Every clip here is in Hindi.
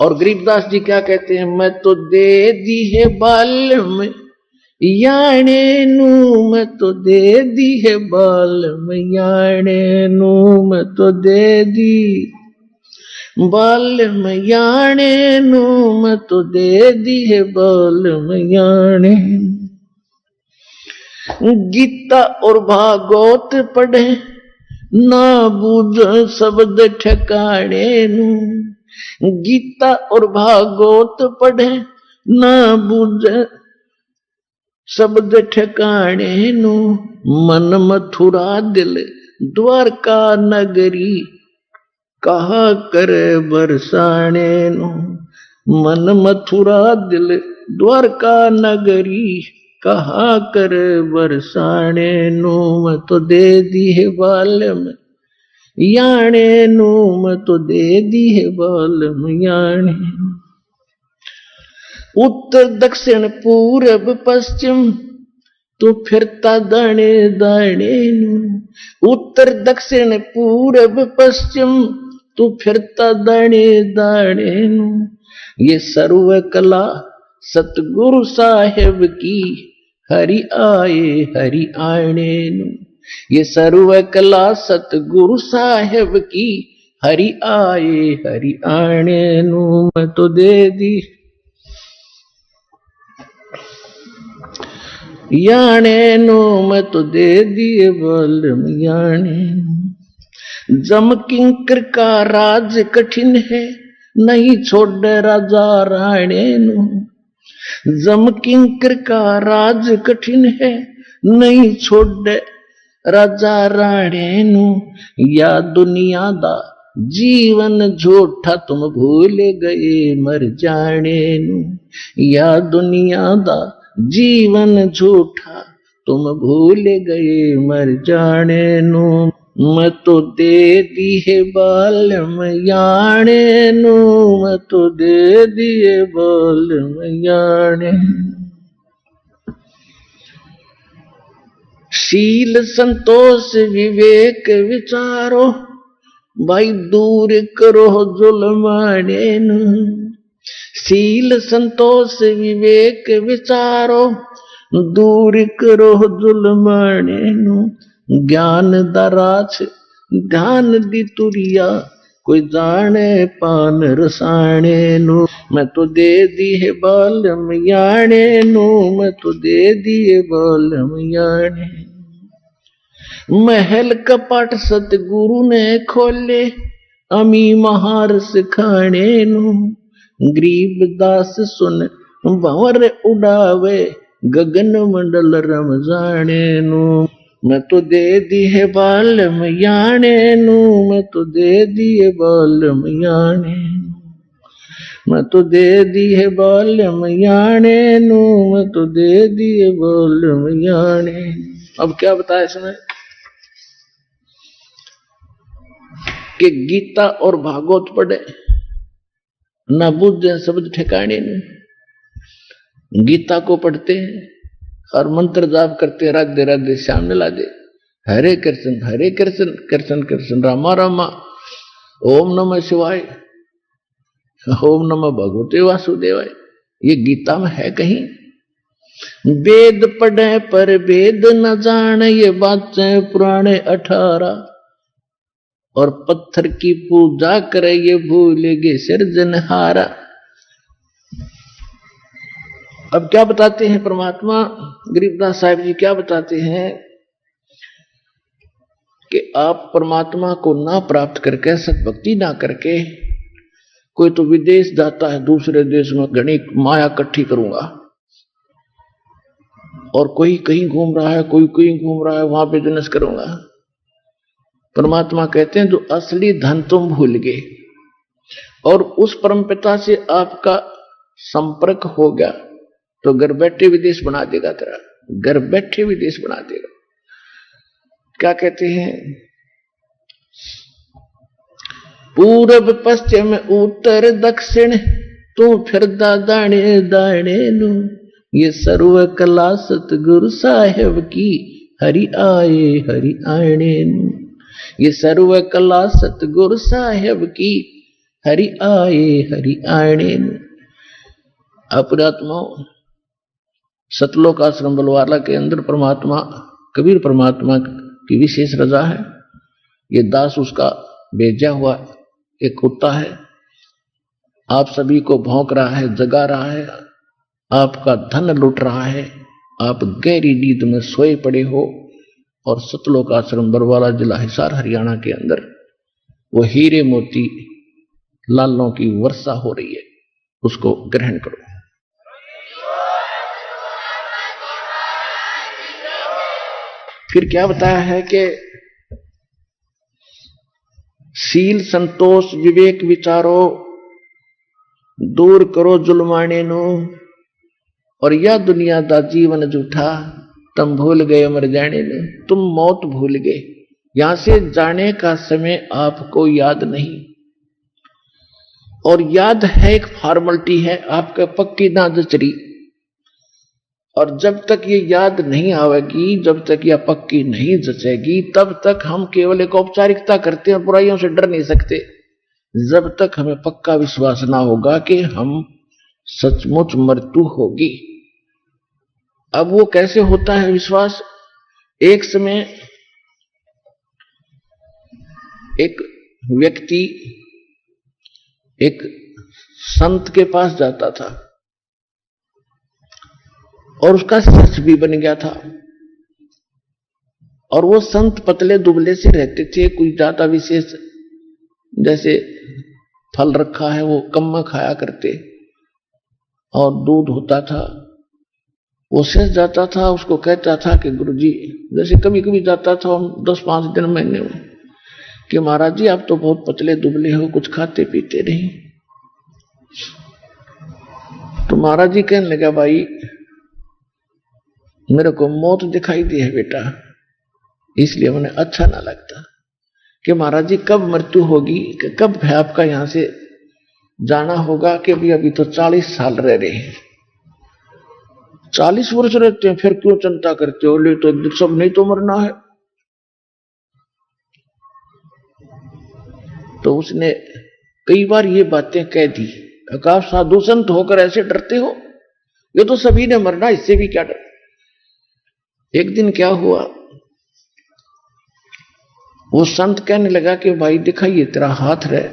और गरीबदास जी क्या कहते हैं, मैं तो दे दी है बालम याने नू, मैं तो दे दी है बालम याने नू, मैं तो दे दी बालम याने नू, मैं तो दे दी है बालम याने। गीता और भागवत पढ़े ना बूझ शब्द ठिकाने नू, गीता और भागवत पढ़े ना बूझ शब्द ठिकाने नू, मन मथुरा दिल द्वारका नगरी कहा करे बरसाने नू, मन मथुरा दिल द्वारका नगरी कहा करे बरसाने नू, मैं तो दे दी है बालम याने नू, मैं तो दे दी है बालम याने। उत्तर दक्षिण पूरब पश्चिम तू फिरता दाने दाने नू, उत्तर दक्षिण पूरब पश्चिम तू फिरता दाने दाने नू, ये सर्व कला सतगुरु साहेब की हरि आए हरि आने नू, ये सर्व कला सतगुरु साहेब की हरि आए हरि आने नू, मैं तो दे दी याने नू, मैं तो दे दिए बालम याने। जम किंकर का राज कठिन है नहीं छोड़ राजा राणे नू, जम किंकर का राज कठिन है नहीं छोड़ राजा राणे नू, या दुनिया दा जीवन झूठा तुम भूल गए मर जाने नू, या दुनिया दा जीवन झूठा तुम भूल गए मर जाने नू, मैं तो दे दी है बालम याने नू, मैं तो दे दिए बालम याने। शील संतोष विवेक विचारो भाई दूर करो जुल्माने नू, शील संतोष विवेक विचारो दूर करो जुल्माने नू, ज्ञान दराज ध्यान दी तुरिया कोई जाने पान रसाने नू, मैं तो दे दी है बालम याने नू, मैं तो दे दिए बालम याने। महल कपट सतगुरु ने खोले अमी महार सिखाने नू, गरीब दास सुन भंवर उड़ावे गगन मंडल रम जाने नू, मैं तो दे दी है बालम याने नू, मैं तो दे दिए बालम याने, मैं तो दे दी है बालम याने नू, मैं तो दे दिए बालम याने। अब क्या बताया इसमें कि गीता और भागवत पढ़े ना बुझे शब्द ठिकाने नहीं। गीता को पढ़ते हैं और मंत्र जाप करते राधे राधे श्याम ला दे, हरे कृष्ण कृष्ण कृष्ण रामा रामा, ओम नमः शिवाय, ओम नमः भगवते वासुदेवाय। ये गीता में है कहीं? वेद पढ़े पर वेद न जाने ये बातें पुराने 18, और पत्थर की पूजा करे ये भूलेगे सिरजनहारा। अब क्या बताते हैं परमात्मा गरीबदास साहिब जी, क्या बताते हैं कि आप परमात्मा को ना प्राप्त करके सतभक्ति ना करके, कोई तो विदेश जाता है, दूसरे देश में घनी माया इकट्ठी करूंगा, और कोई कहीं घूम रहा है, कोई कहीं घूम रहा है, वहां बिजनेस करूंगा। परमात्मा कहते हैं जो असली धन तुम भूल गए और उस परमपिता से आपका संपर्क हो गया तो घर बैठे विदेश बना देगा, तेरा घर बैठे विदेश बना देगा। क्या कहते हैं? पूरब पश्चिम उत्तर दक्षिण तू फिरदा दाने दाने नू, ये सर्व कला सतगुरु साहेब की हरि आए हरि आने नू, ये सर्व कला सतगुरु साहेब की हरि आए हरि आने। अपरात्मा सतलोक आश्रम बलवाला के अंदर परमात्मा कबीर परमात्मा की विशेष रजा है। ये दास उसका भेजा हुआ एक कुत्ता है, आप सभी को भौंक रहा है, जगा रहा है, आपका धन लूट रहा है। आप गहरी नींद में सोए पड़े हो और सतलोक आश्रम बरवाला जिला हिसार हरियाणा के अंदर वो हीरे मोती लालों की वर्षा हो रही है, उसको ग्रहण करो। फिर क्या बताया है कि शील संतोष विवेक विचारो दूर करो जुल्माने नो, और यह दुनिया दा जीवन झूठा तुम भूल गए मर जाने ने। तुम मौत भूल गए, यहां से जाने का समय आपको याद नहीं, और याद है एक फॉर्मेलिटी है, आपके पक्की ना जचरी। और जब तक ये याद नहीं आवेगी, जब तक यह पक्की नहीं जचेगी, तब तक हम केवल एक औपचारिकता करते हैं और बुराइयों से डर नहीं सकते। जब तक हमें पक्का विश्वास ना होगा कि हम सचमुच मृत्यु होगी। अब वो कैसे होता है विश्वास? एक समय एक व्यक्ति एक संत के पास जाता था और उसका शिष्य भी बन गया था, और वो संत पतले दुबले से रहते थे, कोई ज्यादा विशेष जैसे फल रखा है वो कम में खाया करते, और दूध होता था। वो शिष्य जाता था, उसको कहता था कि गुरुजी, जैसे कभी कभी जाता था हम 10-5 दिन महीने में, कि महाराज जी आप तो बहुत पतले दुबले हो, कुछ खाते पीते नहीं। तो महाराज जी कहने लगा, भाई मेरे को मौत दिखाई दी है बेटा, इसलिए मुझे अच्छा ना लगता कि महाराज जी कब मृत्यु होगी, कब है आपका यहां से जाना होगा, कि अभी तो 40 साल रह रहे हैं। 40 वर्ष रहते हैं, फिर क्यों चिंता करते हो, ले तो एक दिन सब नहीं तो मरना है। तो उसने कई बार ये बातें कह दी, आप साधु संत होकर ऐसे डरते हो, ये तो सभी ने मरना, इससे भी क्या डर। एक दिन क्या हुआ, वो संत कहने लगा कि भाई दिखाइए तेरा हाथ रहे।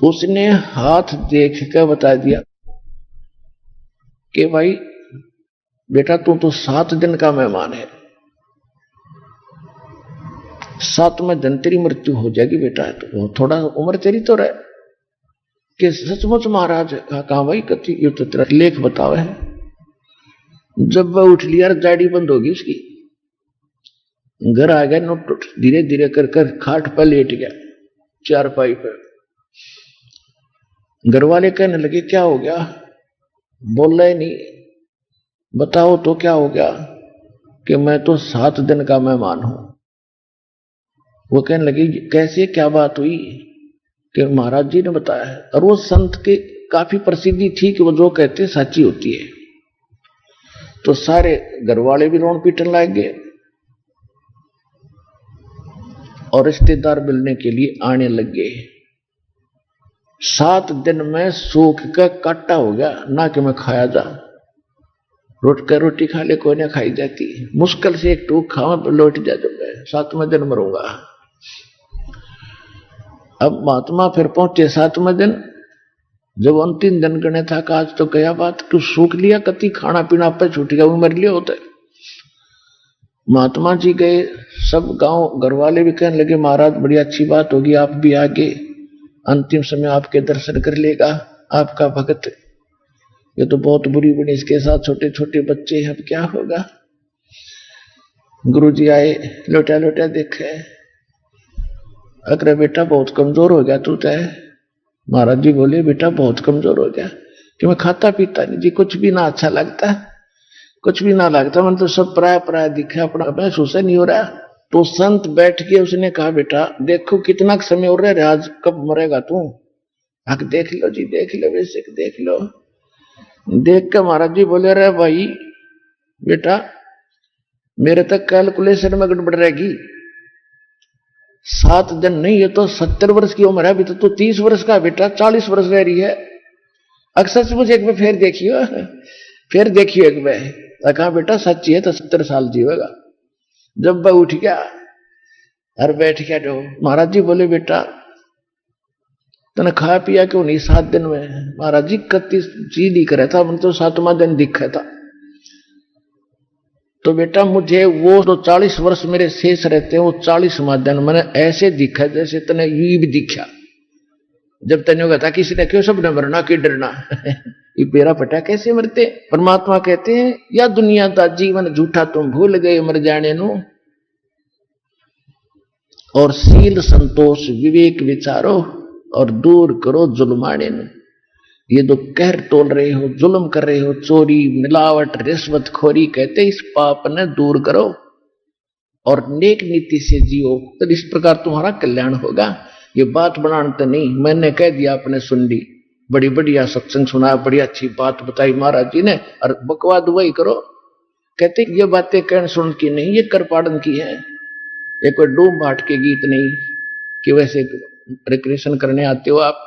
उसने हाथ देख कर बता दिया कि भाई बेटा तू तो 7 दिन का मेहमान है, 7वें दिन तेरी मृत्यु हो जाएगी बेटा। तो थोड़ा उम्र तेरी तो रहे कि सचमुच महाराज कहा भाई कति ये तो तेरा लेख बताओ है। जब वह उठ लिया, जाड़ी बंद होगी उसकी, घर आ गया, नोट धीरे धीरे कर कर खाट पर लेट गया, चारपाई पर। घर वाले कहने लगे क्या हो गया, बोल रहे नहीं, बताओ तो क्या हो गया, कि मैं तो 7 दिन का मेहमान हूं। वो कहने लगे कैसे, क्या बात हुई, कि महाराज जी ने बताया है। और वो संत के काफी प्रसिद्धि थी कि वो जो कहते सच्ची होती है। तो सारे घर वाले भी रोन पीटन लग गए और रिश्तेदार मिलने के लिए आने लग गए। 7 दिन में सूख का काटा हो गया, ना कि मैं खाया जा। रोटी खा ले, कोई ना खाई जाती, मुश्किल से एक टूक खावा लौट जा, जब मैं 7वें दिन मरूंगा। अब महात्मा फिर पहुंचे 7वें दिन, जब अंतिम दिन गणे था कि आज तो क्या बात, क्यों सूख लिया, कति खाना पीना पे छूट गया, मर लिया होता है। महात्मा जी गए, सब गांव घर वाले भी कहने लगे महाराज बड़ी अच्छी बात होगी, आप भी आगे, अंतिम समय आपके दर्शन कर लेगा आपका भक्त। ये तो बहुत बुरी बनी, इसके साथ छोटे छोटे बच्चे हैं, अब क्या होगा। गुरुजी आए, लोटा लोटा देखे, अगर बेटा बहुत कमजोर हो गया तू तो। महाराज जी बोले बेटा बहुत कमजोर हो गया, कि मैं खाता पीता नहीं जी, कुछ भी ना अच्छा लगता, कुछ भी ना लगता, मन तो सब पराया पराया दिखा, अपना महसूस नहीं हो रहा। तो संत बैठ के उसने कहा बेटा देखो कितना समय हो रहा है, आज कब मरेगा तू, आग देख लो जी, देख लो, वैसे देख लो। देख कर महाराज जी बोले रहे भाई बेटा मेरे तक कैलकुलेशन में गड़बड़ रहेगी, 7 दिन नहीं, ये तो 70 वर्ष की उम्र है, अभी तो 30 वर्ष का बेटा, 40 वर्ष रह रही है। अक्सर से मुझे एक बार फिर देखियो एक बार। कहा बेटा सच्ची है तो 70 साल जीवेगा। जब वह उठ गया और बैठ गया, जो महाराज जी बोले बेटा तने खाया पिया क्यों नहीं 7 दिन में? महाराज जी कत्ती जी नहीं करे था, मैंने तो 7वां दिन दिखा था। तो बेटा मुझे वो जो 40 वर्ष मेरे शेष रहते हैं, वो 40वां दिन मैंने ऐसे दिखा जैसे तने यू भी दिखा। जब तने कहता किसी ने क्यों सबने मरना कि डरना ये पेरा पटा कैसे मरते? परमात्मा कहते हैं या दुनिया का जीवन झूठा तुम भूल गए मर जाने नु, और सील संतोष विवेक विचारो और दूर करो जुल्माने नु। ये जो कहर तोल रहे हो, जुल्म कर रहे हो, चोरी मिलावट रिश्वत खोरी, कहते इस पाप ने दूर करो और नेक नीति से जियो, तो इस प्रकार तुम्हारा कल्याण होगा। ये बात बनाते नहीं, मैंने कह दिया आपने सुन ली, बड़ी बढ़िया सत्संग सुना, बड़ी अच्छी बात बताई महाराज जी ने, और बकवाद वही करो। कहते ये बातें कहन सुन की नहीं, ये कर पाड़न की है। ये कोई डूम भाट के गीत नहीं कि वैसे रिक्रिएशन करने आते हो आप।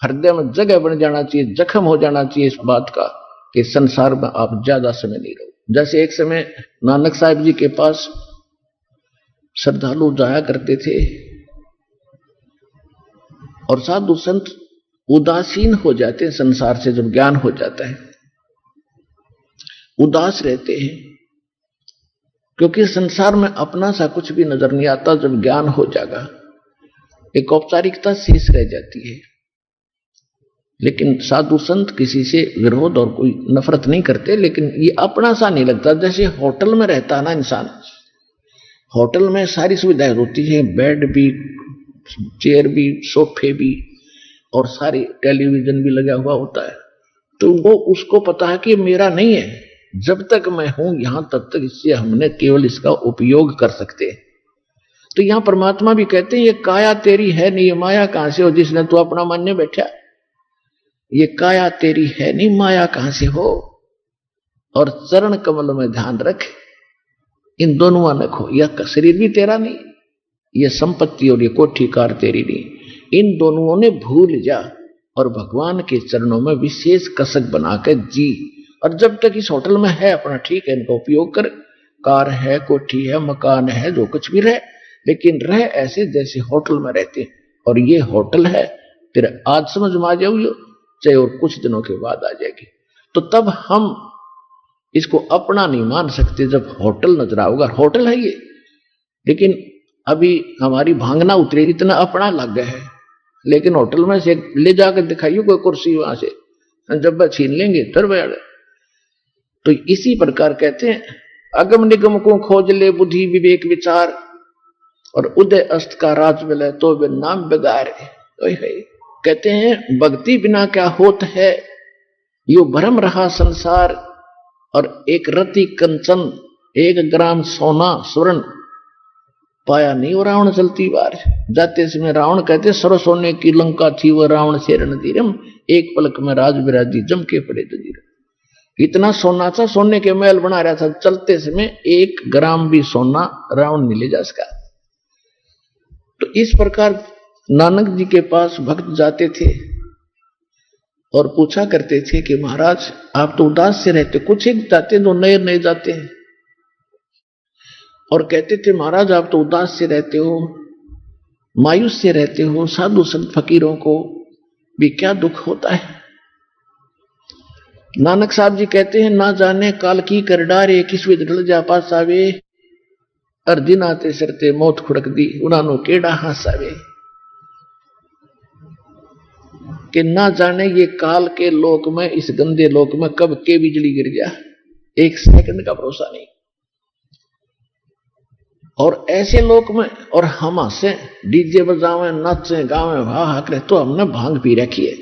हृदय में जगह बन जाना चाहिए, जख्म हो जाना चाहिए इस बात का कि संसार में आप ज्यादा समय नहीं रहो। जैसे एक समय नानक साहिब जी के पास श्रद्धालु जाया करते थे और साधु संत उदासीन हो जाते हैं संसार से। जब ज्ञान हो जाता है उदास रहते हैं, क्योंकि संसार में अपना सा कुछ भी नजर नहीं आता। जब ज्ञान हो जाएगा एक औपचारिकता शेष रह जाती है। लेकिन साधु संत किसी से विरोध और कोई नफरत नहीं करते, लेकिन ये अपना सा नहीं लगता। जैसे होटल में रहता ना इंसान, होटल में सारी सुविधाएं होती है, बेड भी, चेयर भी, सोफे भी, और सारी टेलीविजन भी लगा हुआ होता है। तो वो उसको पता है कि मेरा नहीं है, जब तक मैं हूं यहां तब तक इससे हमने केवल इसका उपयोग कर सकते हैं। तो यहां परमात्मा भी कहते हैं ये काया तेरी है नहीं, ये माया कहां से हो जिसने तू अपना मानने बैठा? ये काया तेरी है नहीं, माया कहां से हो? और चरण कमल में ध्यान रख, इन दोनों ने खो। यह शरीर भी तेरा नहीं, ये संपत्ति और ये कोठी कार तेरी नहीं, इन दोनों ने भूल जा और भगवान के चरणों में विशेष कसक बनाकर जी। और जब तक इस होटल में है अपना ठीक है, इनका उपयोग कर। कार है, कोठी है, मकान है, जो कुछ भी रहे, लेकिन रह ऐसे जैसे होटल में रहते। और ये होटल है तेरा, आज समझ में आ जाओ, चाहे और कुछ दिनों के बाद आ जाएगी। तो तब हम इसको अपना नहीं मान सकते जब होटल नजर आओगा। होटल है ये, लेकिन अभी हमारी भांगना उतरे इतना अपना लग गया है। लेकिन होटल में से ले जाकर दिखाइए कोई कुर्सी वहां से, जब वह छीन लेंगे तर बैठ। तो इसी प्रकार कहते हैं अगम निगम को खोज ले बुद्धि विवेक विचार, और उदय अस्त का राज मिले तो वे नाम बेगार है। कहते हैं भक्ति बिना क्या होत है, यो भ्रम रहा संसार। और एक रति कंचन 1 ग्राम सोना स्वर्ण पाया नहीं, वो रावण चलती बार जाते समय। रावण कहते सरो सोने की लंका थी, वो रावण से रणधीरम, एक पलक में राज विराजी जम के पड़े तजीर। इतना सोना था, सोने के महल बना रहा था, चलते समय 1 ग्राम भी सोना रावण नहीं ले जा सका। तो इस प्रकार नानक जी के पास भक्त जाते थे और पूछा करते थे कि महाराज आप तो उदास से रहते, कुछ एक जाते दो नए नए जाते हैं, और कहते थे महाराज आप तो उदास से रहते हो, मायूस से रहते हो, साधु संत फकीरों को भी क्या दुख होता है। नानक साहब जी कहते हैं ना जाने काल की कर डारे, किस विध ढल जा पास आवे, और दिन आते सरते मौत खुड़क दी, उन्होंने केड़ा हास आवे। कि ना जाने ये काल के लोक में, इस गंदे लोक में कब के बिजली गिर गया, 1 सेकंड का भरोसा नहीं। और ऐसे लोक में और हम हंसे, डीजे बजावे, नाचे गावे, वाह करे, तो हमने भांग पी रखी है।